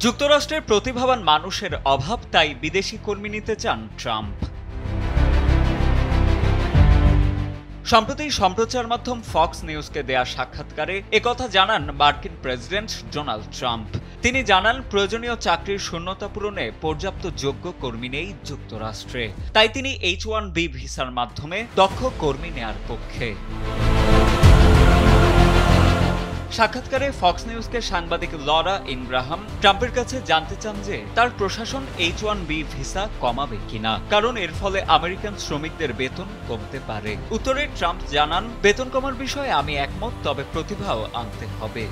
যুক্তরাষ্ট্রের প্রতিভাবান মানুষের অভাব, তাই বিদেশি কর্মী নিতে চান ট্রাম্প। সম্প্রতি সম্প্রচার মাধ্যম ফক্স নিউজকে দেয়া সাক্ষাৎকারে একথা জানান মার্কিন প্রেসিডেন্ট ডোনাল্ড ট্রাম্প। তিনি জানান, প্রয়োজনীয় চাকরির শূন্যতা পূরণে পর্যাপ্ত যোগ্য কর্মী নেই যুক্তরাষ্ট্রে, তাই তিনি H-1B ভিসার মাধ্যমে দক্ষ কর্মী নেয়ার পক্ষে। সাক্ষাৎকারে ফক্স নিউজকে সাংবাদিক লরা ইনগ্রাহাম ট্রাম্পের কাছে জানতে চান যে তার প্রশাসন H-1B ভিসা কমাবে কিনা, কারণ এর ফলে আমেরিকান শ্রমিকদের বেতন কমতে পারে। উত্তরে ট্রাম্প জানান, বেতন কমার বিষয়ে আমি একমত, তবে প্রতিভাও আনতে হবে।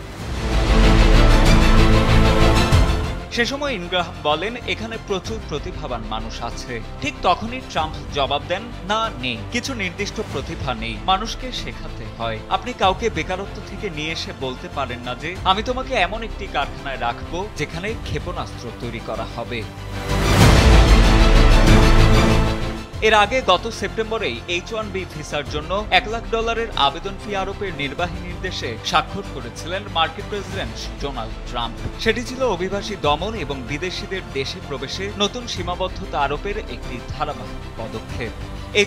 সে সময় ইনগ্রাহাম বলেন, এখানে প্রচুর প্রতিভাবান মানুষ আছে। ঠিক তখনই ট্রাম্প জবাব দেন, না, নেই, কিছু নির্দিষ্ট প্রতিভা নেই, মানুষকে শেখাতে হয়। আপনি কাউকে বেকারত্ব থেকে নিয়ে এসে বলতে পারেন না যে আমি তোমাকে এমন একটি কারখানায় রাখবো যেখানে ক্ষেপণাস্ত্র তৈরি করা হবে। এর আগে গত সেপ্টেম্বরেই H-1B ভিসার জন্য $1 লাখ আবেদন ফি আরোপের নির্বাহী নির্দেশে স্বাক্ষর করেছিলেন মার্কিন প্রেসিডেন্ট ডোনাল্ড ট্রাম্প। সেটি ছিল অভিবাসী দমন এবং বিদেশিদের দেশে প্রবেশে নতুন সীমাবদ্ধতা আরোপের একটি ধারাবাহিক পদক্ষেপ।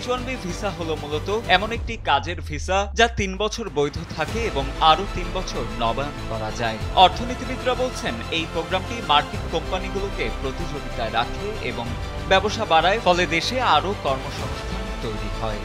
H-1B ভিসা হলো মূলত এমন একটি কাজের ভিসা যা 3 বছর বৈধ থাকে এবং আরও 3 বছর নবায়ন করা যায়। অর্থনীতিবিদরা বলছেন, এই প্রোগ্রামটি মার্কিন কোম্পানিগুলোকে প্রতিযোগিতায় রাখে এবং ব্যবসা বাড়ায়, ফলে দেশে আরও কর্মসংস্থান তৈরি হয়।